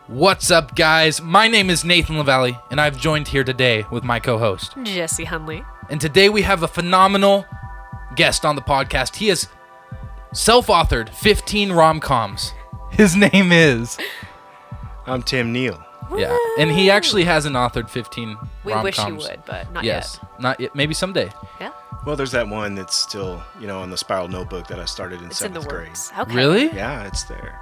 What's up, guys? My name is Nathan.lavalley, and I've joined here today with my co-host, Jessie.Hunley. And today we have a phenomenal guest on the podcast. He has self-authored 15 rom-coms. His name is... I'm Tim Neale. Yeah, and he actually hasn't authored 15 rom-coms. We wish he would, but not yes, yet. Not yet. Maybe someday. Yeah. Well, there's that one that's still, on the spiral notebook that I started in It's in the 7th grade. works. Okay. Really? Yeah, it's there.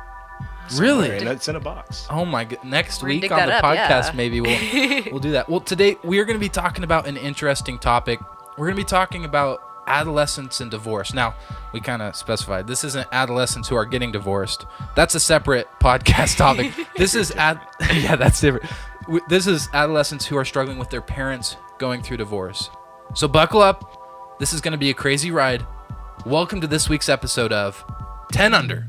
Really? And it's in a box. Oh my god! Next We're gonna week dig on the that up, podcast, yeah. maybe we'll do that. Well, today we are going to be talking about an interesting topic. We're going to be talking about adolescents and divorce. Now, we kind of specified this isn't adolescents who are getting divorced. That's a separate podcast topic. This is yeah, that's different. This is adolescents who are struggling with their parents going through divorce. So buckle up. This is going to be a crazy ride. Welcome to this week's episode of 10 Under.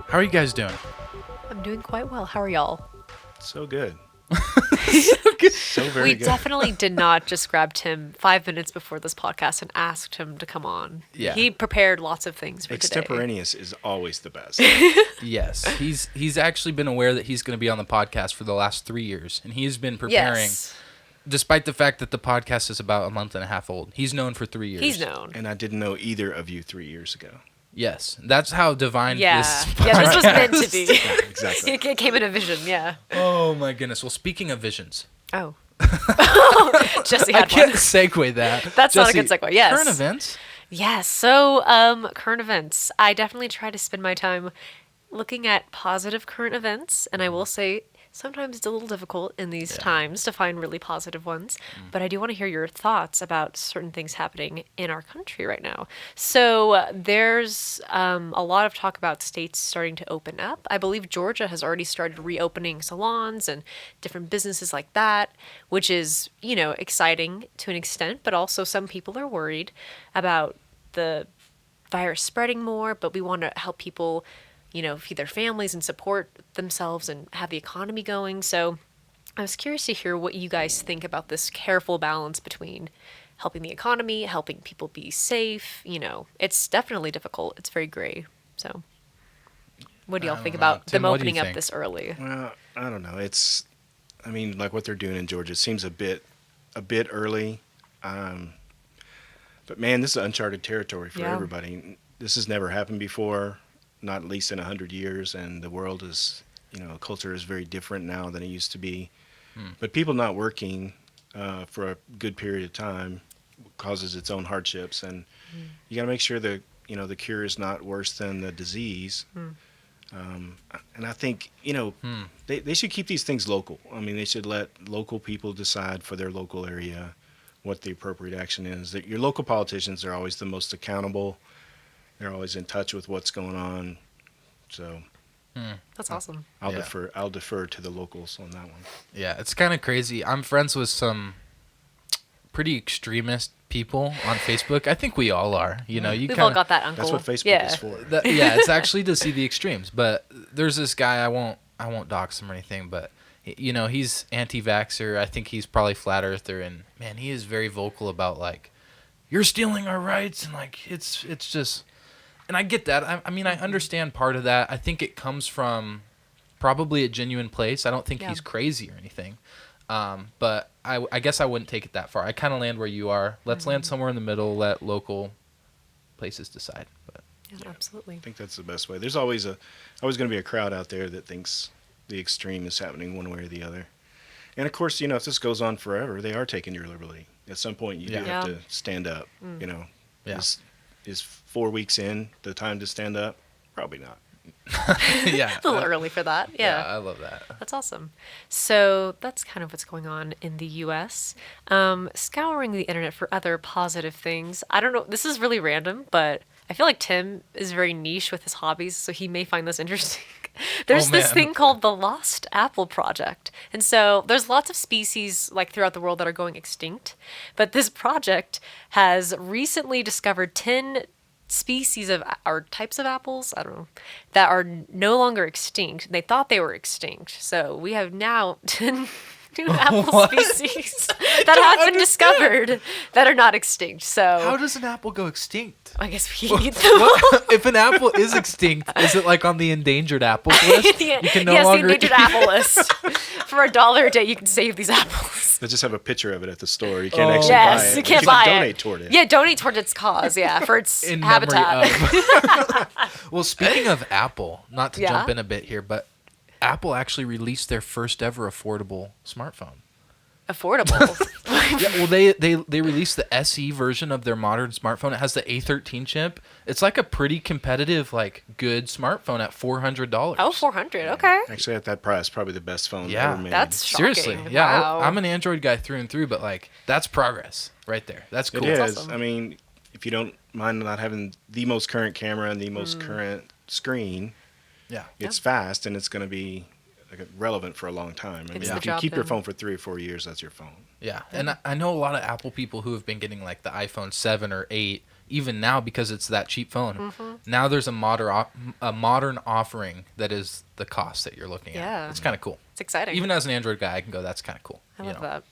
How are you guys doing? I'm doing quite well. How are y'all? So good. Okay. So very We good. definitely did not just grab Tim 5 minutes before this podcast and asked him to come on. Yeah. He prepared lots of things for today. Extemporaneous is always the best. Yes, he's actually been aware that he's going to be on the podcast for the last 3 years, and he's been preparing, Yes. despite the fact that the podcast is about a month and a half old. He's known for 3 years. He's known. And I didn't know either of you 3 years ago. Yes, that's how divine Yeah. this Yeah, this was podcast- meant to be. Yeah, exactly. It came in a vision, yeah. Oh my goodness. Well, speaking of visions, Oh. Jesse I had can't one. segue that. That's not a Jesse, good segue, yes. Current events. Yes. So, current events. I definitely try to spend my time looking at positive current events, and I will say sometimes it's a little difficult in these times to find really positive ones. But I do want to hear your thoughts about certain things happening in our country right now. So there's a lot of talk about states starting to open up. I believe Georgia has already started reopening salons and different businesses like that, which is, exciting to an extent, but also some people are worried about the virus spreading more, but we want to help people, feed their families and support themselves and have the economy going. So I was curious to hear what you guys think about this careful balance between helping the economy, helping people be safe. It's definitely difficult. It's very gray. So what do y'all think about Tim, them what do you opening up think? this early? Well, I don't know. Like what they're doing in Georgia seems a bit early. But man, this is uncharted territory for Yeah. everybody. This has never happened before, not at least in 100 years. And the world is, culture is very different now than it used to be. But people not working for a good period of time causes its own hardships. And you got to make sure that, the cure is not worse than the disease. And I think, they should keep these things local. I mean, they should let local people decide for their local area what the appropriate action is. That your local politicians are always the most accountable. They're always in touch with what's going on. So That's awesome. I'll Yeah. defer to the locals on that one. Yeah, it's kind of crazy. I'm friends with some pretty extremist people on Facebook. I think we all are. You We've kind all of got that uncle. That's what Facebook yeah. is for. yeah, it's actually to see the extremes. But there's this guy, I won't dox him or anything, but he's anti-vaxxer. I think he's probably flat earther, and man, he is very vocal about like, you're stealing our rights, and like it's just, and I get that. I mean, I understand part of that. I think it comes from probably a genuine place. I don't think he's crazy or anything. But I guess I wouldn't take it that far. I kind of land where you are. Let's land somewhere in the middle. Let local places decide. But Yeah, absolutely. I think that's the best way. There's always going to be a crowd out there that thinks the extreme is happening one way or the other. And of course, if this goes on forever, they are taking your liberty. At some point, you do Yeah. have to stand up. Yeah. Is 4 weeks in the time to stand up? Probably not. yeah, A little early for that. yeah, Yeah. I love that. That's awesome. So that's kind of what's going on in the U.S. Scouring the internet for other positive things. I don't know. This is really random, but I feel like Tim is very niche with his hobbies, so he may find this interesting. There's this man. thing called the Lost Apple Project. And so there's lots of species like throughout the world that are going extinct. But this project has recently discovered 10 species of or types of apples, I don't know, that are no longer extinct. They thought they were extinct. So we have now 10 new apple What? species that have been discovered that are not extinct. So How does an apple go extinct? I guess we can eat them. What? If an apple is extinct, is it like on the endangered apples list? You can no yes, the longer endangered apple list. For $1 a day, you can save these apples. They just have a picture of it at the store. You can't actually Yes, buy it. you can't but buy can it. donate toward it. Yeah, donate towards its cause. Yeah, for its in habitat. memory of. Well, speaking of Apple, not to Yeah? jump in a bit here, but Apple actually released their first ever affordable smartphone. Affordable. Yeah, well, they released the SE version of their modern smartphone. It has the A13 chip. It's like a pretty competitive, like, good smartphone at $400. Oh, 400. Okay. Actually, at that price, probably the best phone Yeah. ever made. That's shocking. Seriously, yeah. Wow. I'm an Android guy through and through, but like that's progress right there. That's cool. It That's is. awesome. I mean, if you don't mind not having the most current camera and the most current screen, Yeah. it's fast and it's going to be relevant for a long time. I It's mean, the if you job keep your done. phone for 3 or 4 years, that's your phone. Yeah, and I know a lot of Apple people who have been getting like the iPhone 7 or 8 even now because it's that cheap phone. Mm-hmm. Now there's a modern offering that is the cost that you're looking Yeah. at. It's kind of cool. It's exciting. Even as an Android guy, I can go, that's kind of cool. I you love know? that.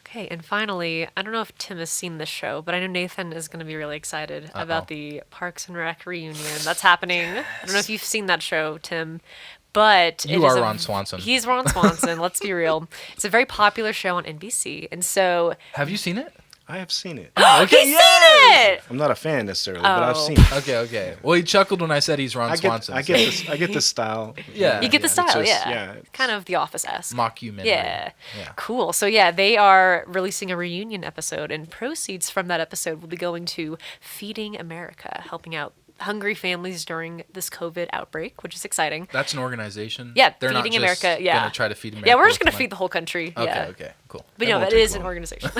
Okay, and finally, I don't know if Tim has seen this show, but I know Nathan is going to be really excited about the Parks and Rec reunion that's happening. I don't know if you've seen that show, Tim, but You are Ron Swanson. He's Ron Swanson. Let's be real. It's a very popular show on NBC, and so Have you seen it? I have seen it. he's seen it. I'm not a fan necessarily, but I've Oh. seen it. Okay. Well, he chuckled when I said he's Ron Swanson. I get the style. Yeah. You get the it's style, just- yeah. it's- Kind of The Office-esque. Mockumentary. Yeah. Yeah. Cool. So yeah, they are releasing a reunion episode, and proceeds from that episode will be going to Feeding America, helping out hungry families during this COVID outbreak, which is exciting. That's an organization. Yeah, They're not Feeding just America. Yeah. gonna try to feed America. Yeah, we're just with gonna money. feed the whole country. Okay. Yeah. Okay. Cool. But That no, won't that take is an long. organization.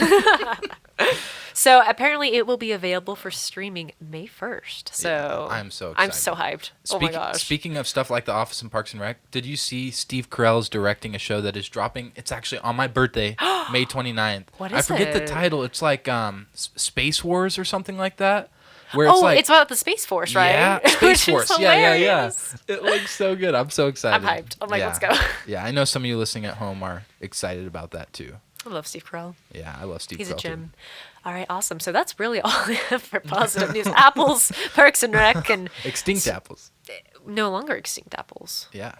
So apparently it will be available for streaming May 1st. So Yeah, I'm so I'm excited. so hyped. Oh my gosh. Speaking of stuff like The Office and Parks and Rec, did you see Steve Carell's directing a show that is dropping? It's actually on my birthday, May 29th. What I is forget the it? title. It's like Space Wars or something like that. Where it's Oh, like, it's about the Space Force, right? Yeah, Which Space is Force. Yeah. hilarious. It looks so good. I'm so excited. I'm hyped. I'm like, Yeah. let's go. Yeah, I know some of you listening at home are excited about that too. I love Steve Carell. Yeah, I love Steve He's a Carell, too. gem. All right, awesome. So that's really all I have for positive news. Apples, Parks and Rec, and Extinct apples. no longer extinct apples. Yeah.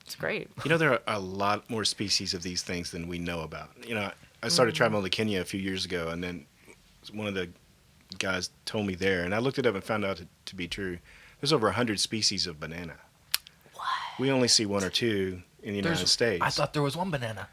It's great. You know, there are a lot more species of these things than we know about. You know, I started traveling to Kenya a few years ago, and then one of the guys told me there, and I looked it up and found out to be true. There's over 100 species of banana. What? We only see 1 or 2 in the United States. I thought there was one banana.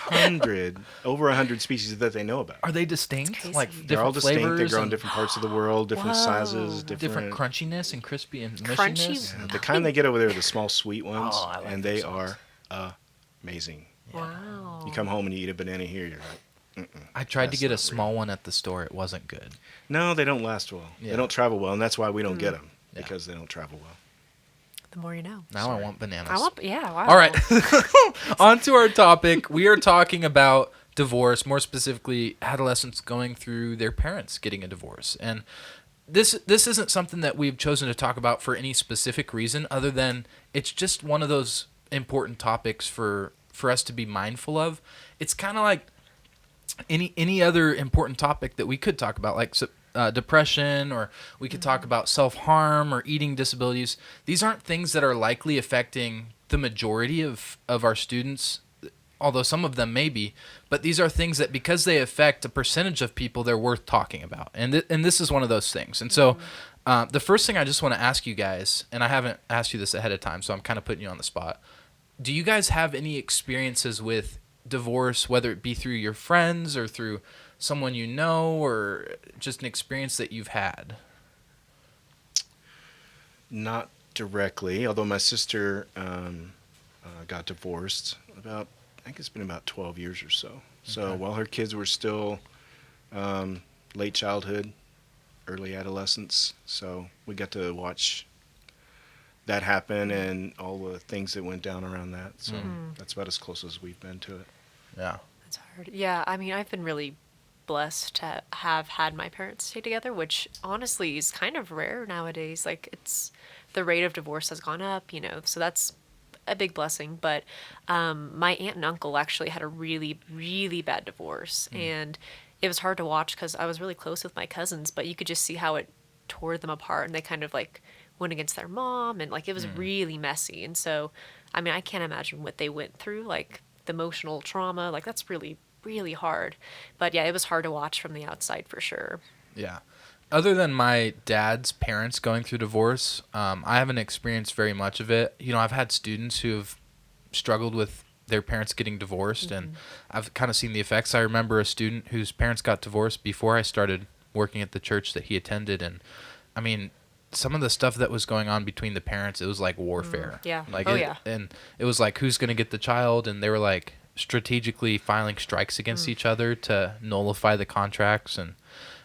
100, over 100 species that they know about. Are they distinct? crazy. Like They're all different distinct. They flavors grow in and different parts of the world, different sizes, different crunchiness and crispy and Crunchy? mushiness? The kind they get over there are the small sweet ones, Oh, I like and those they ones. are amazing. Wow. You come home and you eat a banana here, you're like, I tried to That's get a not small one at the store. It wasn't good. no, they don't last well. Yeah. They don't travel well, and that's why we don't get them, Yeah. because they don't travel well. The more you know. Now I want bananas. Wow. All right. On to our topic. We are talking about divorce, more specifically adolescents going through their parents getting a divorce. And this isn't something that we've chosen to talk about for any specific reason other than it's just one of those important topics for us to be mindful of. It's kind of like any other important topic that we could talk about, like depression, or we could talk about self-harm or eating disabilities. These aren't things that are likely affecting the majority of our students, although some of them may be, but these are things that because they affect a percentage of people, they're worth talking about. And this is one of those things. And so the first thing I just want to ask you guys, and I haven't asked you this ahead of time, so I'm kind of putting you on the spot. Do you guys have any experiences with divorce, whether it be through your friends or through someone you know, or just an experience that you've had? Not directly, although my sister got divorced about, I think it's been about 12 years or so. So Okay. while her kids were still late childhood, early adolescence, so we got to watch that happen and all the things that went down around that. So that's about as close as we've been to it. Yeah. That's hard. Yeah, I mean, I've been really blessed to have had my parents stay together, which honestly is kind of rare nowadays. Like, it's the rate of divorce has gone up, so that's a big blessing. But my aunt and uncle actually had a really, really bad divorce, and it was hard to watch because I was really close with my cousins, but you could just see how it tore them apart, and they kind of like went against their mom, and like it was really messy. And so, I mean, I can't imagine what they went through, like the emotional trauma. Like, that's really, really hard. But yeah, it was hard to watch from the outside for sure. Yeah. Other than my dad's parents going through divorce, I haven't experienced very much of it. I've had students who have struggled with their parents getting divorced, and I've kind of seen the effects. I remember a student whose parents got divorced before I started working at the church that he attended, and I mean, some of the stuff that was going on between the parents, it was like warfare. Yeah. Like yeah. And it was like, who's going to get the child, and they were like strategically filing strikes against each other to nullify the contracts. And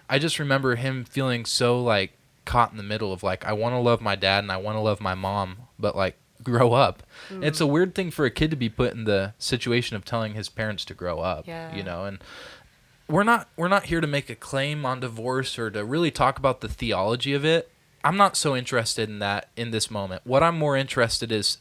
I just remember him feeling so like caught in the middle of like, I want to love my dad and I want to love my mom, but like, grow up. It's a weird thing for a kid to be put in the situation of telling his parents to grow up. Yeah. And we're not here to make a claim on divorce or to really talk about the theology of it. I'm not so interested in that in this moment. What I'm more interested is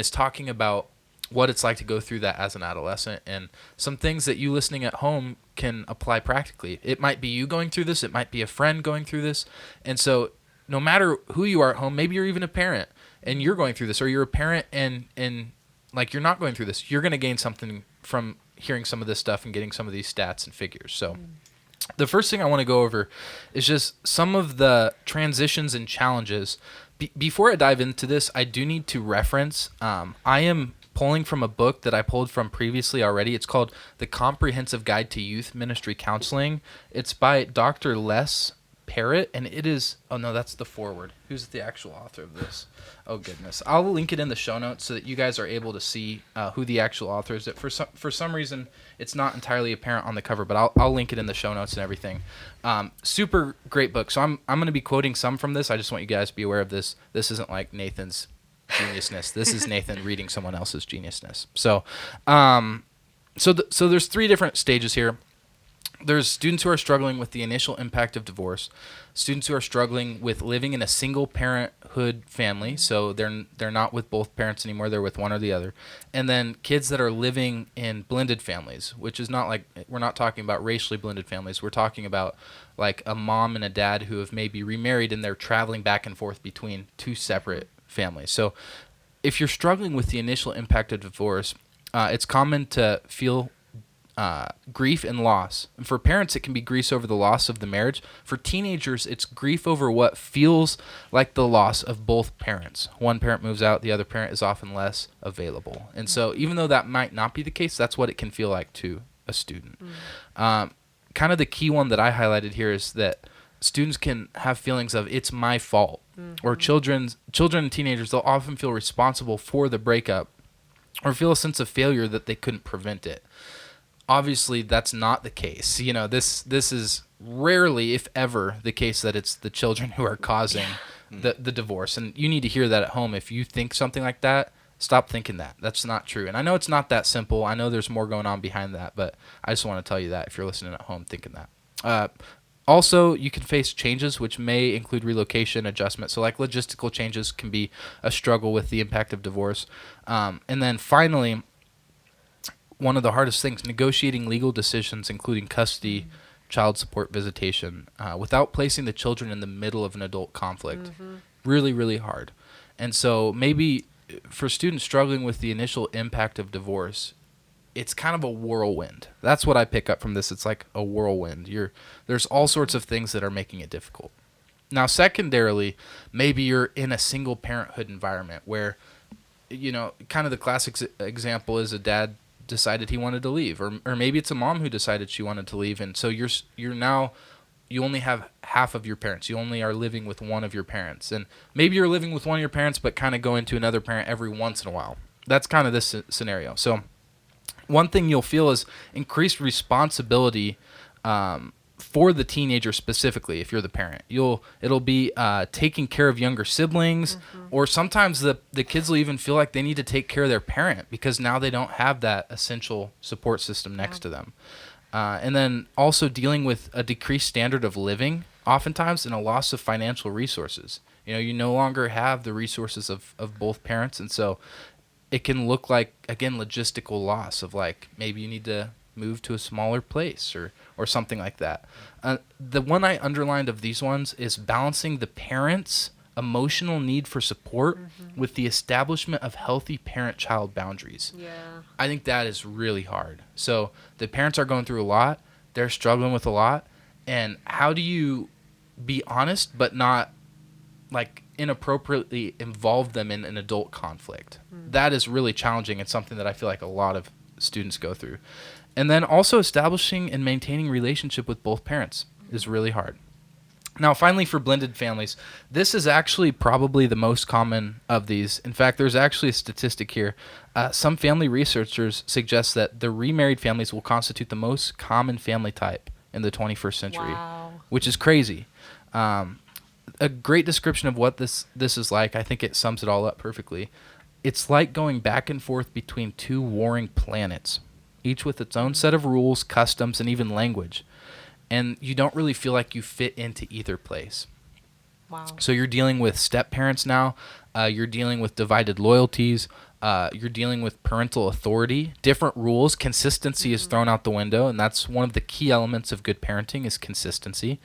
talking about what it's like to go through that as an adolescent, and some things that you listening at home can apply practically. It might be you going through this, it might be a friend going through this. And so no matter who you are at home, maybe you're even a parent and you're going through this, or you're a parent and like you're not going through this, you're going to gain something from hearing some of this stuff and getting some of these stats and figures. So the first thing I want to go over is just some of the transitions and challenges. Before I dive into this, I do need to reference, I am pulling from a book that I pulled from previously already. It's called The Comprehensive Guide to Youth Ministry Counseling. It's by Dr. Les Parrott, and it is, oh no, that's the foreword. Who's the actual author of this? Oh goodness. I'll link it in the show notes so that you guys are able to see who the actual author is. For some reason, it's not entirely apparent on the cover, but I'll link it in the show notes and everything. Super great book. So I'm going to be quoting some from this. I just want you guys to be aware of this. This isn't like Nathan's geniusness. This is Nathan reading someone else's geniusness. So, so there's 3 different stages here. There's students who are struggling with the initial impact of divorce, students who are struggling with living in a single parenthood family, so they're not with both parents anymore, they're with one or the other, and then kids that are living in blended families, which is not like, we're not talking about racially blended families, we're talking about like a mom and a dad who have maybe remarried and they're traveling back and forth between 2 separate families. So if you're struggling with the initial impact of divorce, it's common to feel grief and loss. And for parents, it can be grief over the loss of the marriage. For teenagers, it's grief over what feels like the loss of both parents. One parent moves out, the other parent is often less available. And so even though that might not be the case, that's what it can feel like to a student. Kind of the key one that I highlighted here is that students can have feelings of it's my fault. Or children and teenagers, they'll often feel responsible for the breakup or feel a sense of failure that they couldn't prevent it. Obviously, that's not the case. This is rarely, if ever, the case that it's the children who are causing the divorce. And you need to hear that at home. If you think something like that, stop thinking that. That's not true. And I know it's not that simple. I know there's more going on behind that, but I just want to tell you that if you're listening at home thinking that. Also, you can face changes, which may include relocation, adjustment. So like logistical changes can be a struggle with the impact of divorce. And then finally, one of the hardest things, negotiating legal decisions, including custody, child support, visitation, without placing the children in the middle of an adult conflict. Really, really hard. And so maybe for students struggling with the initial impact of divorce, it's kind of a whirlwind. That's what I pick up from this. It's like a whirlwind. There's all sorts of things that are making it difficult. Now, secondarily, maybe you're in a single parenthood environment where, kind of the classic example is a dad decided he wanted to leave, or maybe it's a mom who decided she wanted to leave, and so you only have half of your parents. You only are living with one of your parents, and maybe you're living with one of your parents but kind of going to another parent every once in a while. That's kind of this scenario. So one thing you'll feel is increased responsibility for the teenager specifically. If you're the parent, it'll be taking care of younger siblings, or sometimes the kids will even feel like they need to take care of their parent because now they don't have that essential support system next to them. And then also dealing with a decreased standard of living, oftentimes, and a loss of financial resources. You no longer have the resources of both parents, and so it can look like, again, logistical loss of like maybe you need to move to a smaller place or something like that. The one I underlined of these ones is balancing the parents' emotional need for support with the establishment of healthy parent-child boundaries. Yeah. I think that is really hard. So the parents are going through a lot. They're struggling with a lot. And how do you be honest but not like inappropriately involve them in an adult conflict? That is really challenging and something that I feel like a lot of students go through. And then also establishing and maintaining relationship with both parents is really hard. Now, finally, for blended families, this is actually probably the most common of these. In fact, there's actually a statistic here. Some family researchers suggest that the remarried families will constitute the most common family type in the 21st century, Wow. which is crazy. A great description of what this is like, I think it sums it all up perfectly. It's like going back and forth between two warring planets, each with its own set of rules, customs, and even language. And you don't really feel like you fit into either place. Wow. So you're dealing with step parents now. You're dealing with divided loyalties. You're dealing with parental authority, different rules. Consistency is thrown out the window, and that's one of the key elements of good parenting is consistency.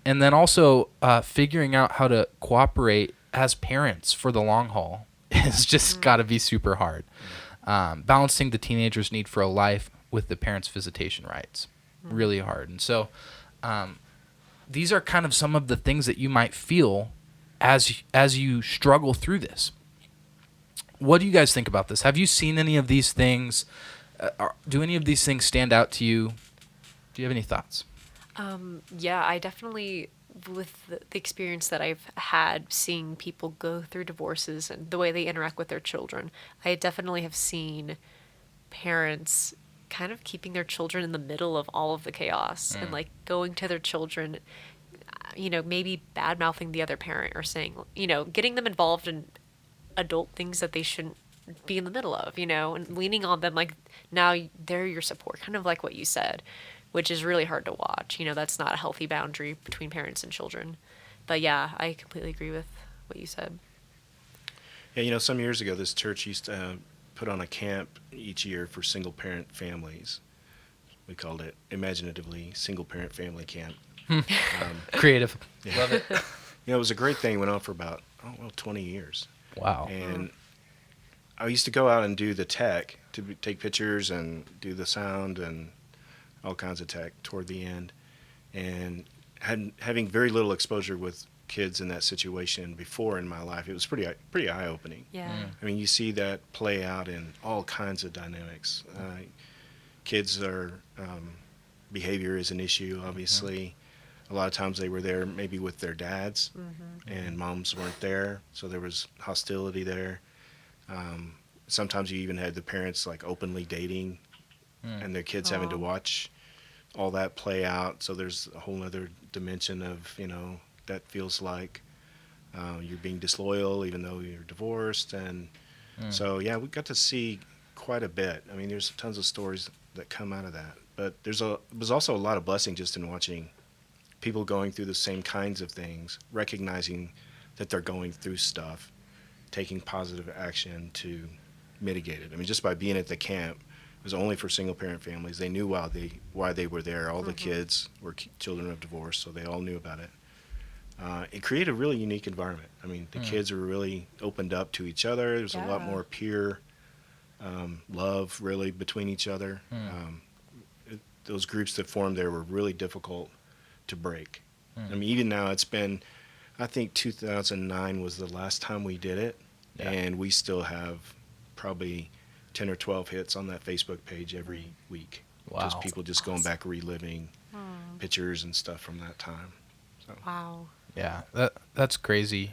And then also figuring out how to cooperate as parents for the long haul is just got to be super hard. Balancing the teenager's need for a life with the parents' visitation rights, really hard. And so these are kind of some of the things that you might feel as you struggle through this. What do you guys think about this? Have you seen any of these things? Do any of these things stand out to you? Do you have any thoughts? Yeah, I definitely, with the experience that I've had seeing people go through divorces and the way they interact with their children, I definitely have seen parents kind of keeping their children in the middle of all of the chaos and like going to their children, maybe bad mouthing the other parent or saying, getting them involved in adult things that they shouldn't be in the middle of, and leaning on them like now they're your support, kind of like what you said, which is really hard to watch. That's not a healthy boundary between parents and children. But yeah, I completely agree with what you said. Yeah, some years ago, this church used to put on a camp each year for single-parent families. We called it, imaginatively, single-parent family camp. Creative. Yeah. Love it. It was a great thing. It went on for about, 20 years. Wow. And I used to go out and do the tech, to take pictures and do the sound and all kinds of tech toward the end. And having very little exposure with kids in that situation before in my life, it was pretty eye-opening. Yeah. I mean, you see that play out in all kinds of dynamics. Kids are, behavior is an issue, obviously. A lot of times they were there maybe with their dads, and moms weren't there, so there was hostility there. Sometimes you even had the parents like openly dating, and their kids having to watch all that play out. So there's a whole other dimension of, that feels like you're being disloyal even though you're divorced. And so, yeah, we got to see quite a bit. I mean, there's tons of stories that come out of that. But there's also a lot of blessing just in watching people going through the same kinds of things, recognizing that they're going through stuff, taking positive action to mitigate it. I mean, just by being at the camp, it was only for single-parent families. They knew why they were there. All the kids were children of divorce, so they all knew about it. It created a really unique environment. I mean, the kids were really opened up to each other. There was a lot more peer love, really, between each other. Those groups that formed there were really difficult to break. I mean, even now it's been, I think 2009 was the last time we did it, and we still have probably 10 or 12 hits on that Facebook page every week. Wow. Just people just going back reliving pictures and stuff from that time. So. Wow. Yeah, that's crazy.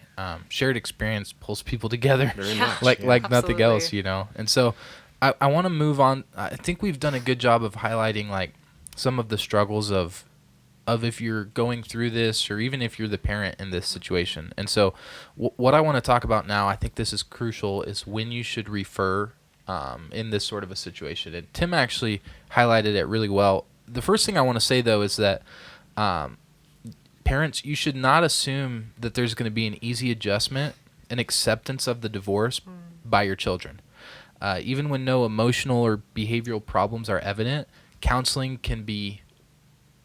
Shared experience pulls people together Very much. like nothing else, Absolutely. And so I want to move on. I think we've done a good job of highlighting like some of the struggles of if you're going through this or even if you're the parent in this situation. And so what I want to talk about now, I think this is crucial, is when you should refer in this sort of a situation. And Tim actually highlighted it really well the first thing I want to say, though, is that parents, you should not assume that there's going to be an easy adjustment and acceptance of the divorce by your children. Even when no emotional or behavioral problems are evident, counseling can be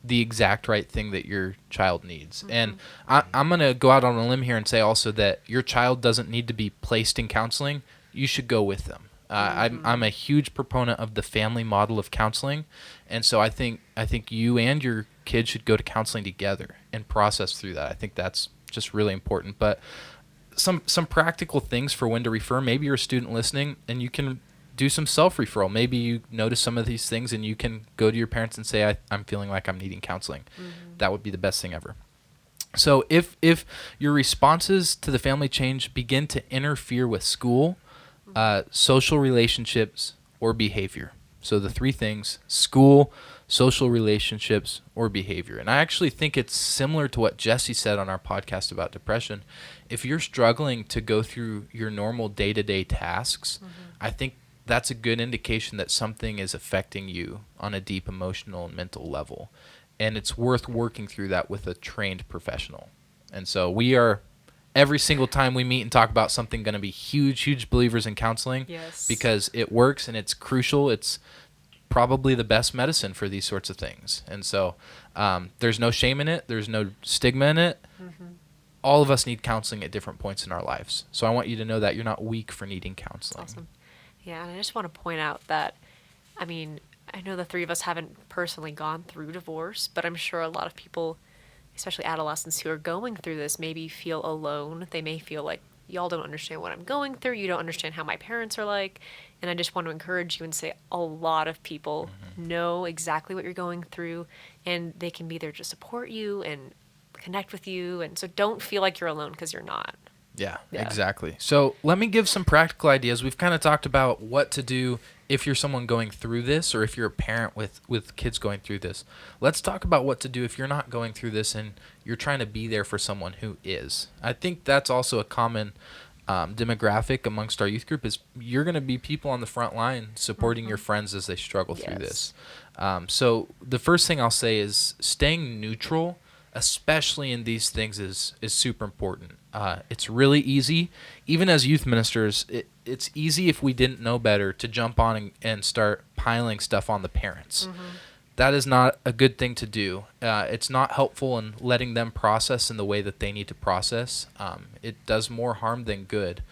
the exact right thing that your child needs. And I'm going to go out on a limb here and say also that your child doesn't need to be placed in counseling. You should go with them. I'm a huge proponent of the family model of counseling, and so I think you and your kid should go to counseling together and process through that. I think that's just really important. But some practical things for when to refer. Maybe you're a student listening, and you can do some self-referral. Maybe you notice some of these things, and you can go to your parents and say, I'm feeling like I'm needing counseling. That would be the best thing ever. So if your responses to the family change begin to interfere with school, social relationships, or behavior. So the three things: school, social relationships, or behavior. And I actually think it's similar to what Jessie said on our podcast about depression. If you're struggling to go through your normal day-to-day tasks, I think that's a good indication that something is affecting you on a deep emotional and mental level. And it's worth working through that with a trained professional. And so we are, every single time we meet and talk about something, going to be huge believers in counseling. Yes. Because it works and it's crucial. It's probably the best medicine for these sorts of things. And so there's no shame in it. There's no stigma in it. All of us need counseling at different points in our lives. So I want you to know that you're not weak for needing counseling. Awesome. Yeah, and I just want to point out that, I mean, I know the three of us haven't personally gone through divorce, but I'm sure a lot of people, especially adolescents who are going through this, maybe feel alone. They may feel like, y'all don't understand what I'm going through. You don't understand how my parents are like. And I just want to encourage you and say a lot of people know exactly what you're going through, and they can be there to support you and connect with you. And so don't feel like you're alone, because you're not. Yeah, exactly. So let me give some practical ideas. We've kind of talked about what to do if you're someone going through this, or if you're a parent with kids going through this. Let's talk about what to do if you're not going through this and you're trying to be there for someone who is. I think that's also a common demographic amongst our youth group, is you're going to be people on the front line supporting your friends as they struggle through this. So the first thing I'll say is staying neutral, especially in these things, is super important. It's really easy, even as youth ministers, it's easy if we didn't know better to jump on and start piling stuff on the parents. That is not a good thing to do. It's not helpful in letting them process in the way that they need to process. It does more harm than good.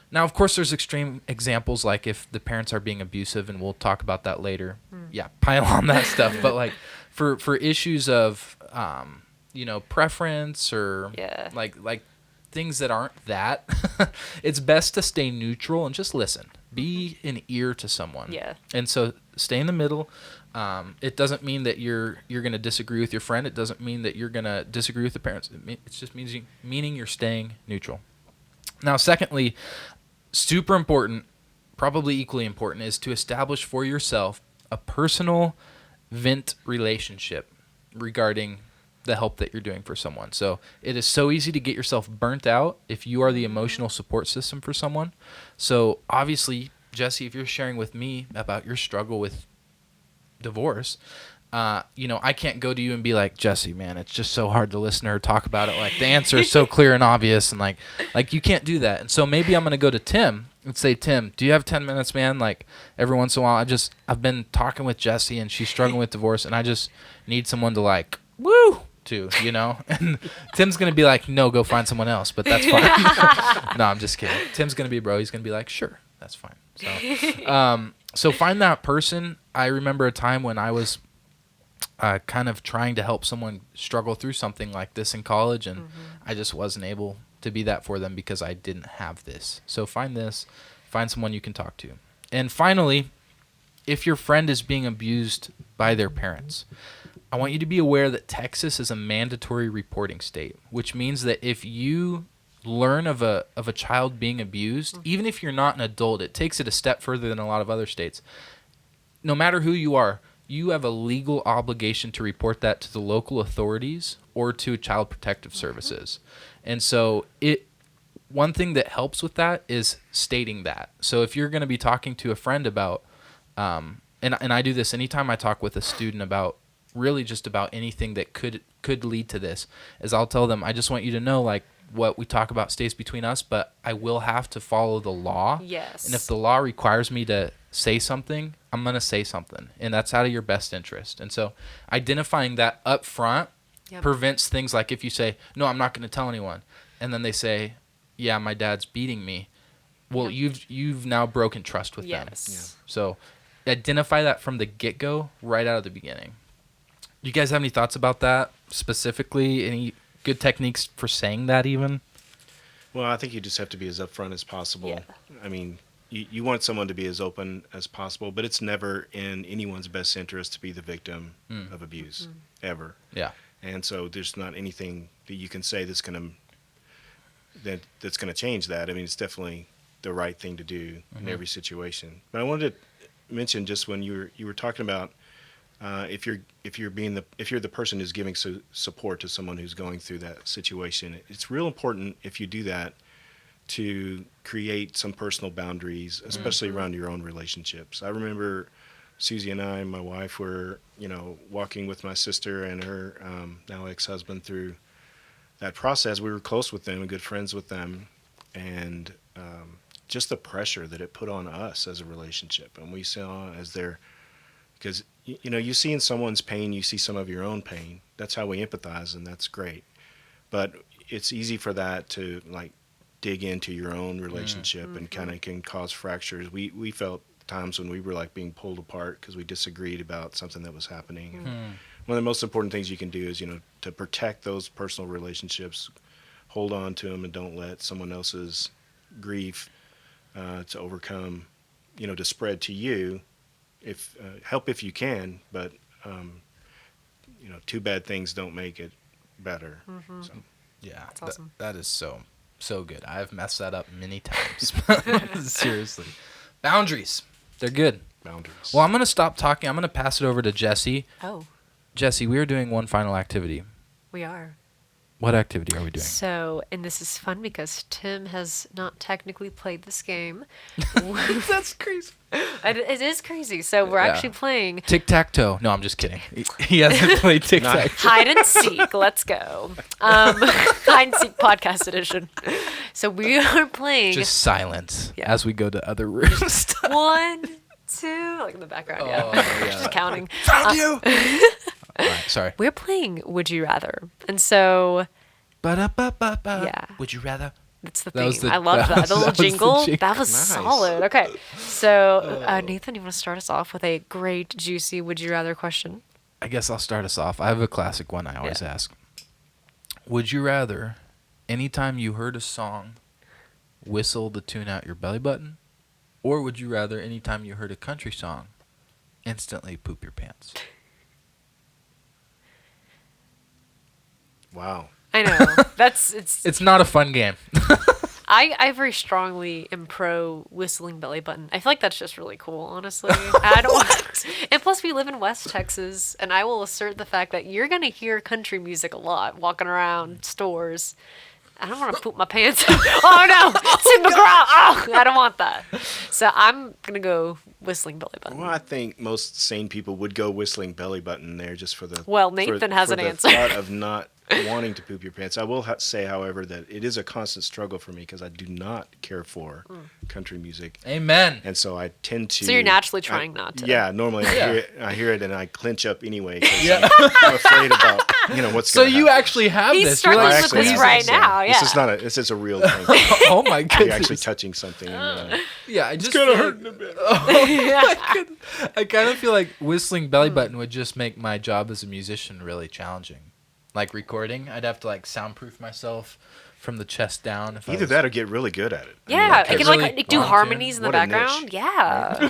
Now, of course, there's extreme examples, like if the parents are being abusive, and we'll talk about that later. Yeah, pile on that stuff. But like for issues of preference, or like things that aren't that, it's best to stay neutral and just listen. Be an ear to someone. Yeah. And so stay in the middle. It doesn't mean that you're going to disagree with your friend. It doesn't mean that you're going to disagree with the parents. It just meaning you're staying neutral. Now, secondly, super important, probably equally important, is to establish for yourself a personal vent relationship regarding the help that you're doing for someone. So it is so easy to get yourself burnt out if you are the emotional support system for someone. So obviously, Jessie, if you're sharing with me about your struggle with divorce, I can't go to you and be like, Jessie, man, it's just so hard to listen to her talk about it. Like, the answer is so clear and obvious, and like you can't do that. And so maybe I'm going to go to Tim and say, Tim, do you have 10 minutes, man? Like, every once in a while, I've been talking with Jessie, and she's struggling with divorce, and I just need someone to like, woo, to, and Tim's going to be like, no, go find someone else, but that's fine. No, I'm just kidding. Tim's going to be bro. He's going to be like, sure, that's fine. So find that person. I remember a time when I was kind of trying to help someone struggle through something like this in college, and I just wasn't able to be that for them because I didn't have this. So find someone you can talk to. And finally, if your friend is being abused by their parents, I want you to be aware that Texas is a mandatory reporting state, which means that if you learn of a child being abused, even if you're not an adult, it takes it a step further than a lot of other states. No matter who you are, you have a legal obligation to report that to the local authorities or to Child Protective Services. And so one thing that helps with that is stating that. So if you're going to be talking to a friend about, and I do this anytime I talk with a student about really just about anything that could lead to this, is I'll tell them, I just want you to know, like, what we talk about stays between us, but I will have to follow the law. Yes. And if the law requires me to say something, I'm going to say something. And that's out of your best interest. And so identifying that up front prevents things like if you say, no, I'm not going to tell anyone. And then they say, yeah, my dad's beating me. Well, you've now broken trust with them. Yes. Yeah. So identify that from the get-go, right out of the beginning. Do you guys have any thoughts about that specifically? Any good techniques for saying that even? Well, I think you just have to be as upfront as possible. Yeah. I mean, you want someone to be as open as possible, but it's never in anyone's best interest to be the victim of abuse, ever. Yeah. And so there's not anything that you can say that's going to change that. I mean, it's definitely the right thing to do in every situation. But I wanted to mention, just when you were talking about if you're the person who's giving support to someone who's going through that situation, it's real important if you do that to create some personal boundaries, especially around your own relationships. I remember Susie and I, my wife, were walking with my sister and her now ex-husband through that process. We were close with them and good friends with them, and just the pressure that it put on us as a relationship, and we saw as their, because you see in someone's pain, you see some of your own pain. That's how we empathize, and that's great. But it's easy for that to like dig into your own relationship and kind of can cause fractures. We felt times when we were like being pulled apart because we disagreed about something that was happening. And one of the most important things you can do is to protect those personal relationships, hold on to them, and don't let someone else's grief to overcome, to spread to you. If help if you can, but two bad things don't make it better. So. Yeah, that's awesome. That is so good. I've messed that up many times. Seriously, boundaries, they're good. Boundaries. Well, I'm gonna stop talking. I'm gonna pass it over to Jessie. Oh, Jessie, we are doing one final activity. we are. What activity are we doing? So, and this is fun because Tim has not technically played this game. That's crazy. It is crazy. So we're actually playing Tic-tac-toe. No, I'm just kidding. He hasn't played tic-tac-toe. hide and seek. Let's go. Hide and seek podcast edition. So we are playing Just silence as we go to other rooms. 1, 2, like in the background. Just counting. Found you. All right, sorry. We're playing Would You Rather, and so Yeah. Would you rather? that's the That was theme. the- I love that. The little that was the jingle. jingle. That was Nice. solid. Okay, so Nathan, you want to start us off with a great, juicy Would You Rather question? I guess I'll start us off. I have a classic one I always ask. Would you rather, anytime you heard a song, whistle the tune out your belly button? Or would you rather, anytime you heard a country song, instantly poop your pants? Wow. I know. It's not a fun game. I very strongly am pro whistling belly button. I feel like that's just really cool, honestly. I don't want, and plus we live in West Texas, and I will assert the fact that you're gonna hear country music a lot walking around stores. I don't want to poop my pants. Oh no, Tim McGraw. Oh, I don't want that. So I'm gonna go whistling belly button. Well, I think most sane people would go whistling belly button there just for the. Well, Nathan has an answer. Thought of not wanting to poop your pants. I will say, however, that it is a constant struggle for me because I do not care for country music, Amen. and so I tend to. So you're naturally trying not to. Yeah, normally I hear it and I clench up anyway because I'm afraid about what's So going to you happen. actually have He's this. struggling You're with like this squeezing. right now. Yeah. This is a real thing. Oh my You're goodness. actually touching something. Yeah, I just It's gonna feel hurt in a bit. I kind of feel like whistling belly button would just make my job as a musician really challenging. Like recording, I'd have to like soundproof myself from the chest down. If I Either was- that or get really good at it. Yeah, I you mean, can really like do want to. harmonies in the What a niche. background. Yeah,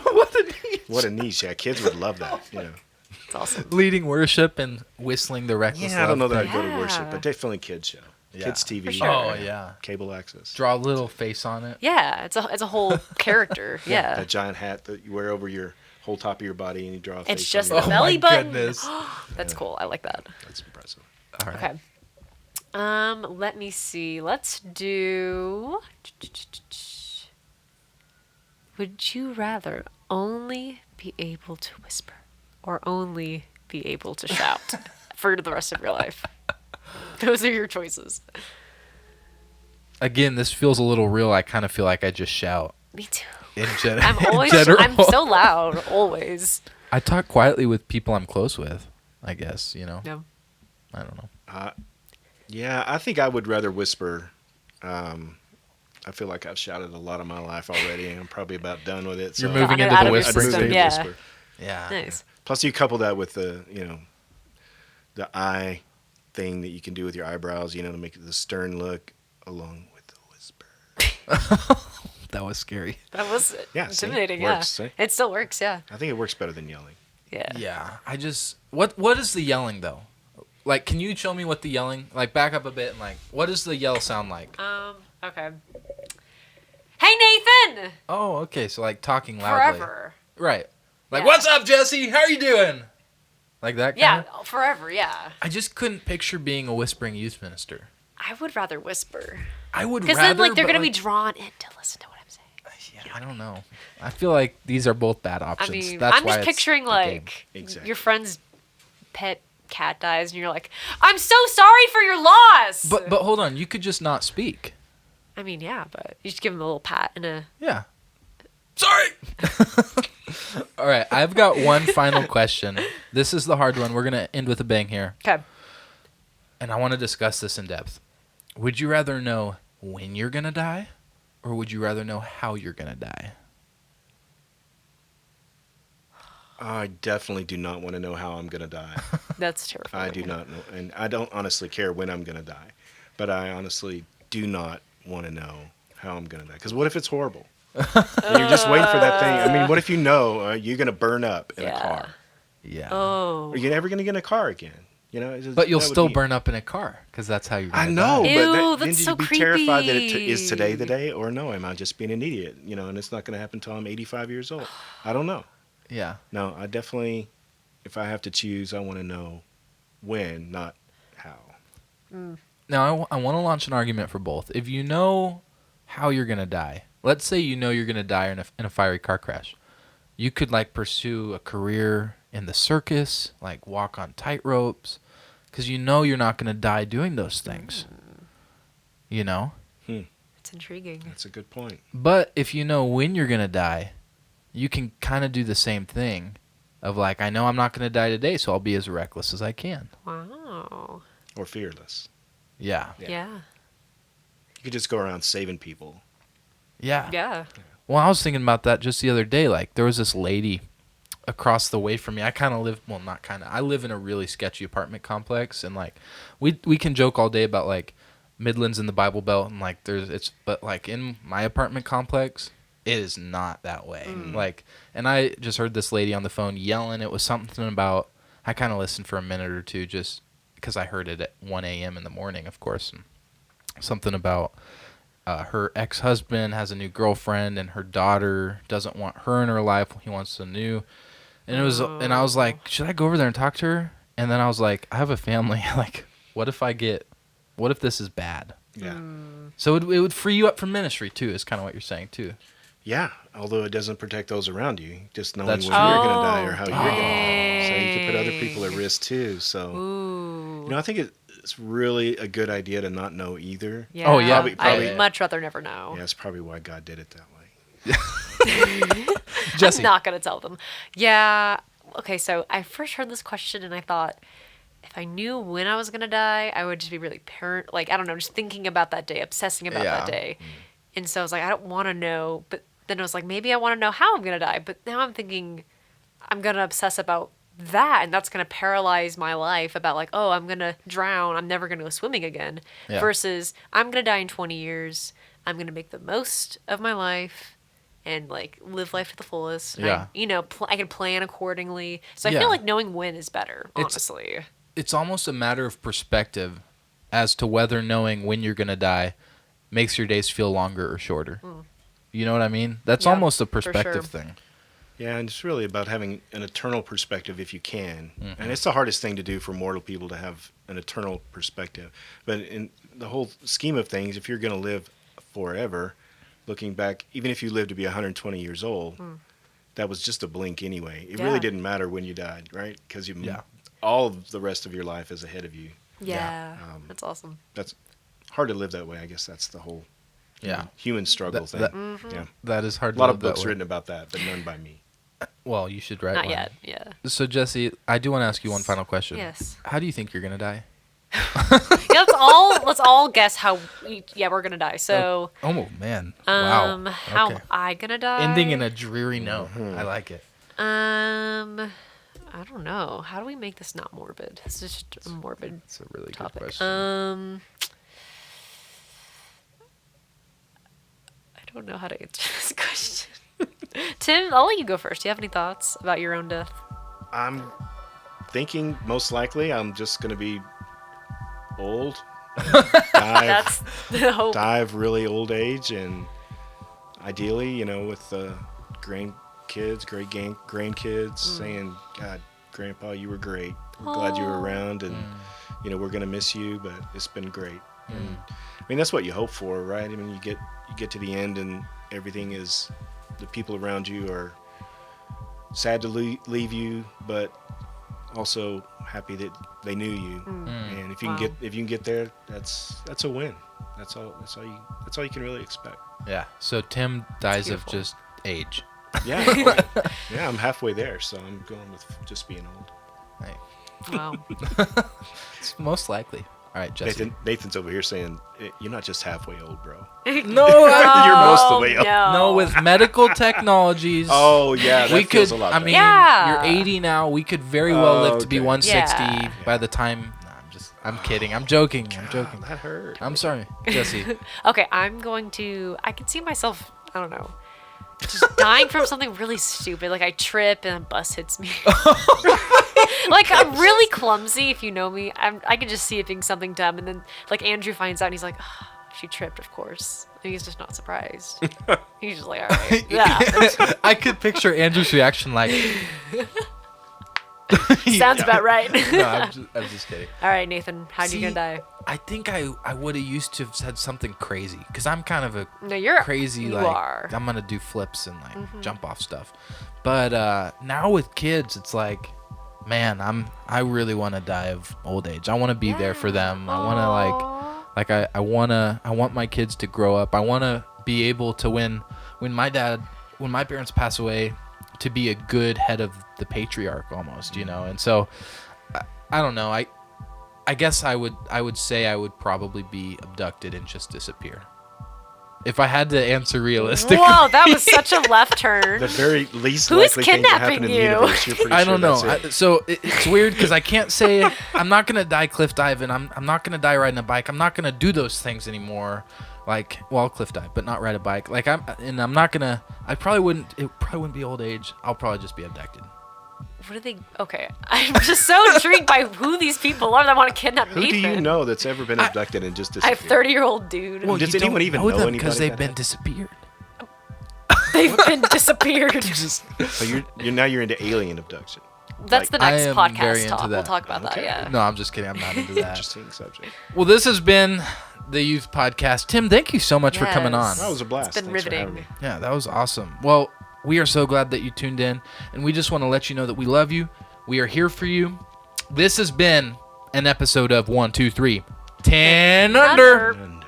what a niche. Yeah, kids would love that. it's awesome. leading worship and whistling the reckless Yeah, I don't know that love. I'd go to Yeah. worship, but definitely kids show. Yeah. Kids TV. For sure. Oh yeah. Cable access. Draw a little face on it. Yeah, it's a whole character. Yeah. That giant hat that you wear over your whole top of your body and you draw a face It's just on the your Oh belly my button. goodness. That's cool. I like that. That's impressive. All right. Okay. Let me see. Let's do. Would you rather only be able to whisper or only be be able to shout for the rest of your life. Those are your choices. Again, this feels a little real. I kind of feel like I just shout. Me too. In I'm I'm so loud, always. I talk quietly with people I'm close with, I guess, you know. Yeah. I don't know. Yeah, I think I would rather whisper. I feel like I've shouted a lot of my life already, and I'm probably about done with it. You're So moving into Out the of your whispering system, stage. yeah. Whisper. Yeah. Nice. Plus, you couple that with the, the eye thing that you can do with your eyebrows, to make it the stern look, along with the whisper. That was scary. That was Yeah, see? intimidating, Works, see? It still works, yeah. I think it works better than yelling. Yeah. Yeah. I just what is the yelling though? Like, can you show me what the yelling? Like, back up a bit and what does the yell sound like? Okay. Hey, Nathan! Oh, okay. So talking loudly. Forever. Right. Like, Yeah. what's up, Jesse? How are you doing? Like that kind Yeah, of? forever, yeah. I just couldn't picture being a whispering youth minister. I would rather whisper. I would Because rather. then, they're but, going to be drawn in to listen to what I'm saying. Yeah, I don't know. I feel like these are both bad options. I mean, That's I'm why just it's picturing, a game. Exactly. your friend's pet cat dies, and you're like, I'm so sorry for your loss! But hold on, you could just not speak. I mean, yeah, but you just give him a little pat and a... Yeah. Sorry. All right, I've got one final question. This is the hard one. We're gonna end with a bang here, Okay. and I want to discuss this in depth. Would you rather know when you're gonna die, or would you rather know how you're gonna die? I definitely do not want to know how I'm going to die. That's terrifying. I do not know. And I don't honestly care when I'm going to die. But I honestly do not want to know how I'm going to die. Because what if it's horrible? And you're just waiting for that thing. I mean, what if you're going to burn up in a car? Yeah. Oh. Are you never going to get in a car again? But you'll still burn up in a car because that's how you're gonna I know, die. Ew, but that's then so you'd be terrified that creepy. is today the day, or no, am I just being an idiot? And it's not going to happen until I'm 85 years old. I don't know. Yeah. No, I definitely, if I have to choose, I want to know when, not how. Now, I want to launch an argument for both. If you know how you're going to die, let's say you know you're going to die in a fiery car crash, you could, pursue a career in the circus, walk on tightropes, because you know you're not going to die doing those things. You know? It's intriguing. That's a good point. But if you know when you're going to die, you can kind of do the same thing of, I know I'm not going to die today, so I'll be as reckless as I can. Wow. Or fearless. Yeah. Yeah. You could just go around saving people. Yeah. Yeah. Well, I was thinking about that just the other day. There was this lady across the way from me. I kind of live, well, not kind of. I live in a really sketchy apartment complex, and we can joke all day about Midlands and the Bible Belt, and but in my apartment complex, it is not that way. And I just heard this lady on the phone yelling. It was something about. I kind of listened for a minute or two just because I heard it at 1 a.m. in the morning, of course. And something about her ex-husband has a new girlfriend, and her daughter doesn't want her in her life. He wants a new. And and I was like, should I go over there and talk to her? And then I was like, I have a family. What if this is bad? Yeah. So it would free you up from ministry too, is kind of what you're saying too. Yeah, although it doesn't protect those around you. Just knowing That's when true. you're going to die or how you're going to Oh. die. So you can put other people at risk too. So, Ooh. I think it's really a good idea to not know either. Yeah. Oh, yeah. Probably- I'd much rather never know. Yeah, that's probably why God did it that way. Jesse. I'm not going to tell them. Yeah. Okay, so I first heard this question and I thought, if I knew when I was going to die, I would just be really I don't know, just thinking about that day, obsessing about that day. And so I was like, I don't want to know. But then I was like, maybe I want to know how I'm going to die. But now I'm thinking I'm going to obsess about that. And that's going to paralyze my life about oh, I'm going to drown. I'm never going to go swimming again. Yeah. Versus I'm going to die in 20 years. I'm going to make the most of my life. And live life to the fullest. And Yeah. I can plan accordingly. So I Yeah. feel like knowing when is better, honestly. It's almost a matter of perspective as to whether knowing when you're going to die makes your days feel longer or shorter. You know what I mean? That's Yeah, almost a for perspective sure. thing. Yeah, and it's really about having an eternal perspective if you can. Mm-hmm. And it's the hardest thing to do for mortal people to have an eternal perspective. But in the whole scheme of things, if you're going to live forever, looking back, even if you live to be 120 years old, that was just a blink anyway. It Yeah. really didn't matter when you died, right? Because Yeah. all of the rest of your life is ahead of you. Yeah. That's awesome. That's hard to live that way. I guess that's the whole human struggle thing. Yeah. That is hard A lot to of live books that way. written about that, but none by me. Well, you should write Not one. yet. Yeah. So, Jesse, I do want to ask you one final question. Yes. How do you think you're going to die? Yeah, let's all guess how we're gonna die. So Oh, man. Wow. how Okay. am I gonna die? Ending in a dreary note. I like it. I don't know. How do we make this not morbid? It's just a morbid It's a really topic. good question. I don't know how to answer this question. Tim, I'll let you go first. Do you have any thoughts about your own death? I'm thinking most likely I'm just going to be old. That's the hope. Die of really old age, and ideally, with grandkids, grandkids saying, God, Grandpa, you were great. We're glad you were around, and, we're going to miss you, but it's been great. And, I mean, that's what you hope for, right? I mean, you get to the end, and everything is, the people around you are sad to leave you, but also happy that they knew you. And if you can get there, that's a win. That's all you can really expect. Yeah. So Tim dies of beautiful. just age. Yeah. Yeah, I'm halfway there, so I'm going with just being old. Hey. Wow. It's most likely. All right, Jesse. Nathan's over here saying, you're not just halfway old, bro. No, You're most of the way up. no. With medical technologies. Oh, yeah, that we feels could. a lot I better. mean, Yeah. you're 80 now. We could very well live to be Okay. 160 Yeah. by the time. Nah, I'm kidding. I'm joking. I'm joking. That hurt. I'm sorry, Jesse. Okay, I can see myself, I don't know, just dying from something really stupid. Like I trip and a bus hits me. Like I'm really clumsy, if you know me. I can just see it being something dumb, and then like Andrew finds out and he's like, oh, she tripped, of course. And he's just not surprised. He's just like, all right. Yeah. I could picture Andrew's reaction like. Sounds about right. No, I'm just kidding. All right, Nathan, how you gonna die? I think I would have used to have said something crazy because I'm kind of a No, you're crazy you like are. I'm gonna do flips and like jump off stuff. But now with kids, it's like, man, I really want to die of old age. I want to be there for them. I want to I want my kids to grow up. I want to be able to when my parents pass away, to be a good head of the patriarch almost, and so I don't know. I guess I would say I would probably be abducted and just disappear. If I had to answer realistically. Whoa, that was such a left turn. The very least Who's likely thing to happen in the kidnapping you? universe. You're pretty I sure don't know. that's it. It's weird because I can't say I'm not gonna die cliff diving. I'm not gonna die riding a bike. I'm not gonna do those things anymore. Like, well, I'll cliff dive, but not ride a bike. Like I'm not gonna. I probably wouldn't. It probably wouldn't be old age. I'll probably just be abducted. What are they? Okay, I'm just so intrigued by who these people are that want to kidnap Who Nathan. do you know that's ever been abducted and just I have disappeared? 30-year-old dude. Well, does you anyone don't even know know them anybody because they've that been has? disappeared. They've been disappeared. So you're into alien abduction. That's the I next am podcast very into talk. We'll that. talk about that. Okay. Yeah. No, I'm just kidding. I'm not into that. Interesting subject. Well, this has been the Youth Podcast. Tim, thank you so much for coming on. Yes. That was a blast. It's been Thanks for having riveting. me. Yeah, that was awesome. Well, we are so glad that you tuned in, and we just want to let you know that we love you. We are here for you. This has been an episode of 1, 2, 3, 10 Under. Under.